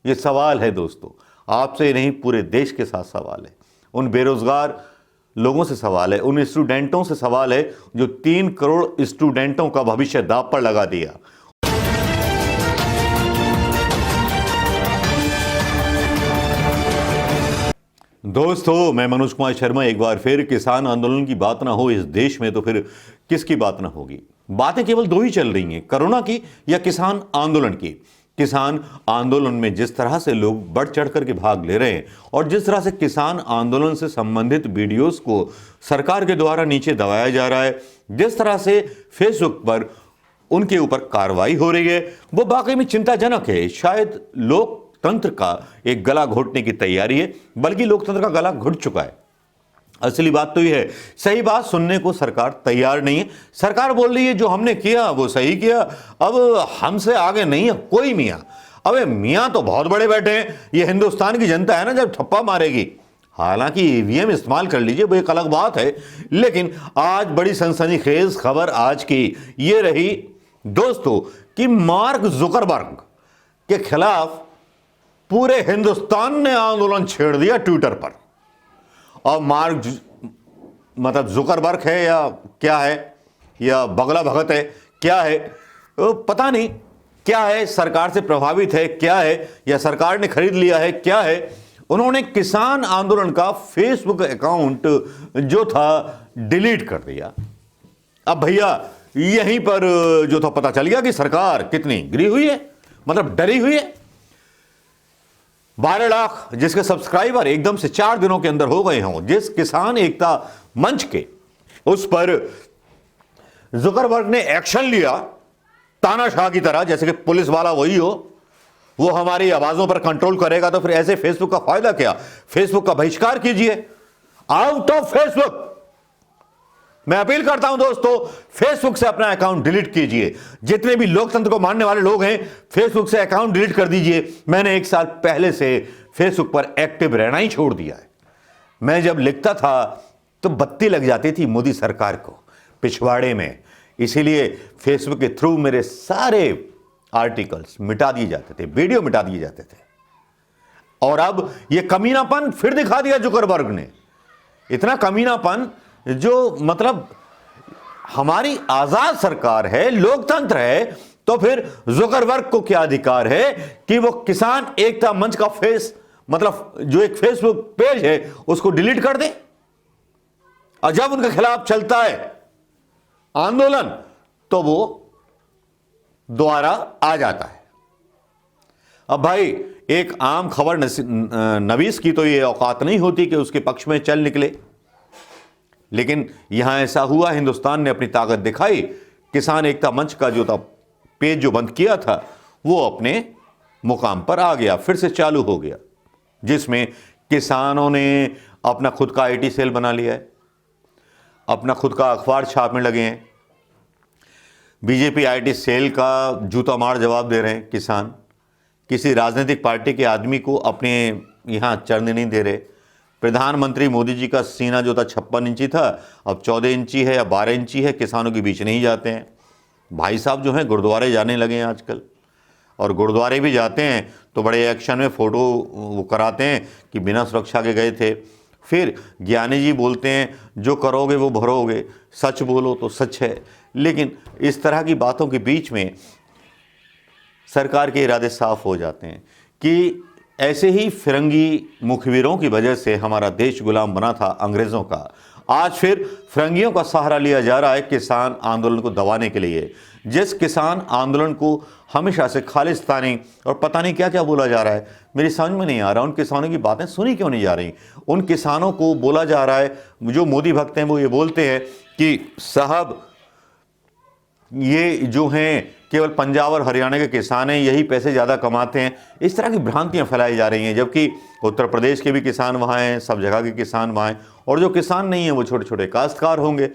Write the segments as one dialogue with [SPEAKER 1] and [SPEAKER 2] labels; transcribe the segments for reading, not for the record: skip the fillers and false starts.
[SPEAKER 1] ये सवाल है दोस्तों, आपसे नहीं पूरे देश के साथ सवाल है, उन बेरोजगार लोगों से सवाल है, उन स्टूडेंटों से सवाल है जो 3 करोड़ स्टूडेंटों का भविष्य दांव पर लगा दिया। दोस्तों, मैं मनोज कुमार शर्मा एक बार फिर किसान आंदोलन की बात ना हो इस देश में तो फिर किसकी बात ना होगी। बातें केवल दो ही चल रही हैं, कोरोना की या किसान आंदोलन की। किसान आंदोलन में जिस तरह से लोग बढ़ चढ़ करके भाग ले रहे हैं और जिस तरह से किसान आंदोलन से संबंधित वीडियोस को सरकार के द्वारा नीचे दबाया जा रहा है, जिस तरह से फेसबुक पर उनके ऊपर कार्रवाई हो रही है, वो वाकई में चिंताजनक है। शायद लोकतंत्र का एक गला घोटने की तैयारी है, बल्कि लोकतंत्र का गला घुट चुका है। असली बात तो यह है, सही बात सुनने को सरकार तैयार नहीं है। सरकार बोल रही है जो हमने किया वो सही किया, अब हमसे आगे नहीं है कोई मियां। अबे मियां तो बहुत बड़े बैठे हैं, ये हिंदुस्तान की जनता है ना, जब ठप्पा मारेगी। हालांकि ईवीएम इस्तेमाल कर लीजिए, वो एक अलग बात है, लेकिन आज बड़ी सनसनीखेज खबर आज की ये रही दोस्तों कि मार्क जुकरबर्ग के खिलाफ पूरे हिंदुस्तान ने आंदोलन छेड़ दिया ट्विटर पर। और मार्क मतलब जुकरबर्ग है या क्या है, या बगला भगत है, क्या है पता नहीं, क्या है, सरकार से प्रभावित है क्या है, या सरकार ने खरीद लिया है क्या है। उन्होंने किसान आंदोलन का फेसबुक अकाउंट जो था डिलीट कर दिया। अब भैया यहीं पर जो था पता चल गया कि सरकार कितनी गिरी हुई है, मतलब डरी हुई है। 12 लाख जिसके सब्सक्राइबर एकदम से 4 दिनों के अंदर हो गए हों, जिस किसान एकता मंच के, उस पर जुकरबर्ग ने एक्शन लिया तानाशाह की तरह, जैसे कि पुलिस वाला वही हो, वो हमारी आवाजों पर कंट्रोल करेगा, तो फिर ऐसे फेसबुक का फायदा क्या। फेसबुक का बहिष्कार कीजिए, आउट ऑफ फेसबुक। मैं अपील करता हूं दोस्तों, फेसबुक से अपना अकाउंट डिलीट कीजिए। जितने भी लोकतंत्र को मानने वाले लोग हैं, फेसबुक से अकाउंट डिलीट कर दीजिए। मैंने 1 साल पहले से फेसबुक पर एक्टिव रहना ही छोड़ दिया है। मैं जब लिखता था तो बत्ती लग जाती थी मोदी सरकार को पिछवाड़े में, इसीलिए फेसबुक के थ्रू मेरे सारे आर्टिकल्स मिटा दिए जाते थे, वीडियो मिटा दिए जाते थे। और अब यह कमीनापन फिर दिखा दिया जुकरबर्ग ने। इतना कमीनापन जो मतलब हमारी आजाद सरकार है, लोकतंत्र है, तो फिर जुकरबर्ग को क्या अधिकार है कि वो किसान एकता मंच का मतलब जो एक फेसबुक पेज है उसको डिलीट कर दे। और जब उनके खिलाफ चलता है आंदोलन तो वो दोबारा आ जाता है। अब भाई एक आम खबर नवीस की तो ये औकात नहीं होती कि उसके पक्ष में चल निकले, लेकिन यहां ऐसा हुआ, हिंदुस्तान ने अपनी ताकत दिखाई। किसान एकता मंच का जो था पेज जो बंद किया था वो अपने मुकाम पर आ गया, फिर से चालू हो गया, जिसमें किसानों ने अपना खुद का आईटी सेल बना लिया है, अपना खुद का अखबार छापने लगे हैं। बीजेपी आईटी सेल का जूता मार जवाब दे रहे हैं किसान। किसी राजनीतिक पार्टी के आदमी को अपने यहां चढ़ने नहीं दे रहे। प्रधानमंत्री मोदी जी का सीना जो था 56 इंची था, अब 14 इंची है या 12 इंची है। किसानों के बीच नहीं जाते हैं। भाई साहब जो हैं गुरुद्वारे जाने लगे हैं आजकल, और गुरुद्वारे भी जाते हैं तो बड़े एक्शन में फ़ोटो वो कराते हैं कि बिना सुरक्षा के गए थे। फिर ज्ञानी जी बोलते हैं जो करोगे वो भरोगे, सच बोलो तो सच है। लेकिन इस तरह की बातों के बीच में सरकार के इरादे साफ हो जाते हैं कि ऐसे ही फिरंगी मुखबिरों की वजह से हमारा देश गुलाम बना था अंग्रेज़ों का। आज फिर फिरंगियों का सहारा लिया जा रहा है किसान आंदोलन को दबाने के लिए। जिस किसान आंदोलन को हमेशा से खालिस्तानी और पता नहीं क्या क्या बोला जा रहा है, मेरी समझ में नहीं आ रहा। उन किसानों की बातें सुनी क्यों नहीं जा रही। उन किसानों को बोला जा रहा है, जो मोदी भक्त हैं वो ये बोलते हैं कि साहब ये जो हैं केवल पंजाब और हरियाणा के किसान हैं, यही पैसे ज़्यादा कमाते हैं। इस तरह की भ्रांतियां फैलाई जा रही हैं, जबकि उत्तर प्रदेश के भी किसान वहाँ हैं, सब जगह के किसान वहाँ हैं, और जो किसान नहीं हैं वो छोटे छोटे काश्तकार होंगे।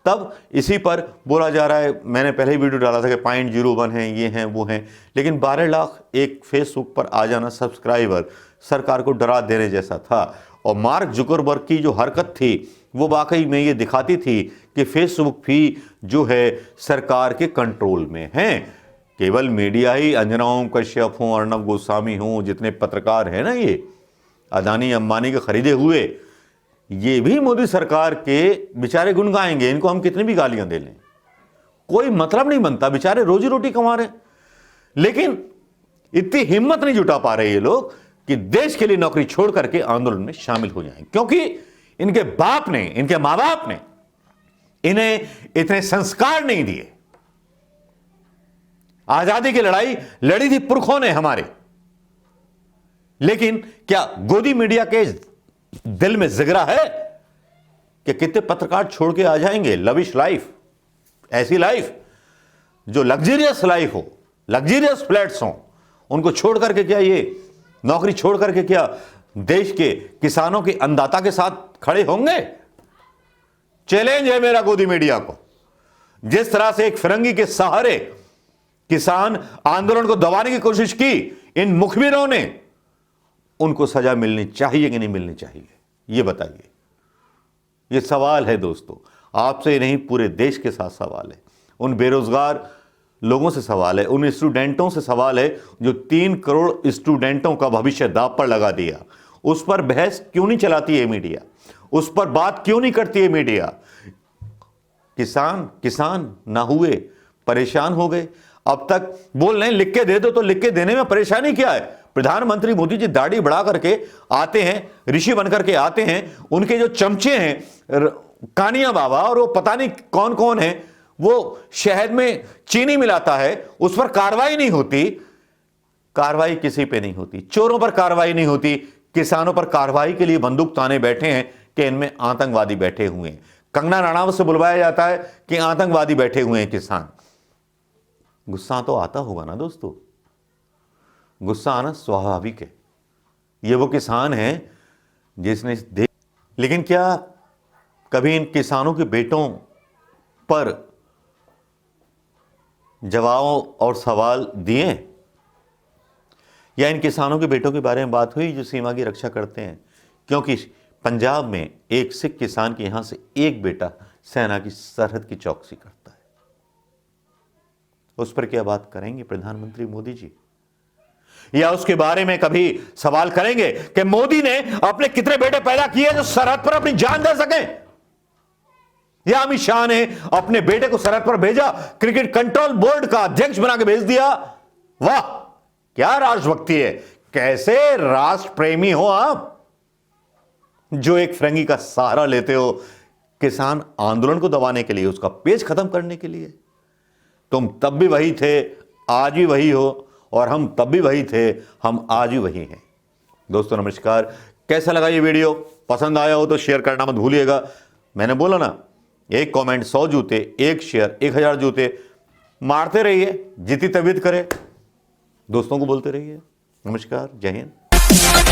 [SPEAKER 1] तब इसी पर बोला जा रहा है, मैंने पहले ही वीडियो डाला था कि 0.01 हैं, ये हैं वो हैं, लेकिन 12 लाख एक फेसबुक पर आ जाना सब्सक्राइबर सरकार को डरा देने जैसा था। और मार्क जुकरबर्ग की जो हरकत थी वो वाकई में ये दिखाती थी कि फेसबुक भी जो है सरकार के कंट्रोल में है, केवल मीडिया ही, अंजना ओम कश्यप हों, अर्नब गोस्वामी हों, जितने पत्रकार हैं ना, ये अदानी अंबानी के खरीदे हुए, ये भी मोदी सरकार के बेचारे गुण गाएंगे। इनको हम कितनी भी गालियां दे लें, कोई मतलब नहीं बनता, बेचारे रोजी रोटी कमा रहे। लेकिन इतनी हिम्मत नहीं जुटा पा रहे ये लोग कि देश के लिए नौकरी छोड़ करके आंदोलन में शामिल हो जाएं, क्योंकि इनके बाप ने, इनके मां बाप ने इन्हें इतने संस्कार नहीं दिए। आजादी की लड़ाई लड़ी थी पुरखों ने हमारे, लेकिन क्या गोदी मीडिया के दिल में जिगरा है कि कितने पत्रकार छोड़ के आ जाएंगे लविश लाइफ, ऐसी लाइफ जो लग्जरियस लाइफ हो, लग्जरियस फ्लैट्स हो, उनको छोड़ करके क्या ये नौकरी छोड़ करके क्या देश के किसानों के अन्नदाता के साथ खड़े होंगे? चैलेंज है मेरा गोदी मीडिया को। जिस तरह से एक फिरंगी के सहारे किसान आंदोलन को दबाने की कोशिश की इन मुखबिरों ने, उनको सजा मिलनी चाहिए कि नहीं मिलनी चाहिए, ये बताइए। ये सवाल है दोस्तों, आपसे नहीं, पूरे देश के साथ सवाल है। उन बेरोजगार लोगों से सवाल है, उन स्टूडेंटों से सवाल है जो 3 करोड़ स्टूडेंटों का भविष्य दांव पर लगा दिया। उस पर बहस क्यों नहीं चलाती है मीडिया? उस पर बात क्यों नहीं करती है मीडिया? किसान ना हुए, परेशान हो गए। अब तक बोल रहे हैं लिख के दे दो, तो लिख के देने में परेशानी क्या है? प्रधानमंत्री मोदी जी दाढ़ी बढ़ा करके आते हैं, ऋषि बनकर के आते हैं, उनके जो चमचे हैं कानिया बाबा और वो पता नहीं कौन कौन है, वो शहद में चीनी मिलाता है, उस पर कार्रवाई नहीं होती। कार्रवाई किसी पे नहीं होती, चोरों पर कार्रवाई नहीं होती, किसानों पर कार्रवाई के लिए बंदूक ताने बैठे हैं कि इनमें आतंकवादी बैठे हुए हैं। कंगना रणावत से बुलवाया जाता है कि आतंकवादी बैठे हुए हैं किसान। गुस्सा तो आता होगा ना दोस्तों, गुस्सा आना स्वाभाविक है। ये वो किसान है जिसने लेकिन क्या कभी इन किसानों के बेटों पर जवाब और सवाल दिए? या इन किसानों के बेटों के बारे में बात हुई जो सीमा की रक्षा करते हैं? क्योंकि पंजाब में एक सिख किसान के यहां से एक बेटा सेना की सरहद की चौकसी करता है। उस पर क्या बात करेंगे प्रधानमंत्री मोदी जी? या उसके बारे में कभी सवाल करेंगे कि मोदी ने अपने कितने बेटे पैदा किए जो सरहद पर अपनी जान दे सके? या अमित शाह ने अपने बेटे को सरहद पर भेजा, क्रिकेट कंट्रोल बोर्ड का अध्यक्ष बना के भेज दिया? वाह, क्या राष्ट्रभक्ति है! कैसे राष्ट्र प्रेमी हो आप, जो एक फिरंगी का सहारा लेते हो किसान आंदोलन को दबाने के लिए, उसका पेज खत्म करने के लिए। तुम तब भी वही थे, आज भी वही हो, और हम तब भी वही थे, हम आज भी वही हैं। दोस्तों नमस्कार, कैसा लगा ये वीडियो? पसंद आया हो तो शेयर करना मत भूलिएगा। मैंने बोला ना, एक कमेंट 100 जूते, एक शेयर 1000 जूते। मारते रहिए, जितनी तबीयत करे, दोस्तों को बोलते रहिए। नमस्कार, जय हिंद।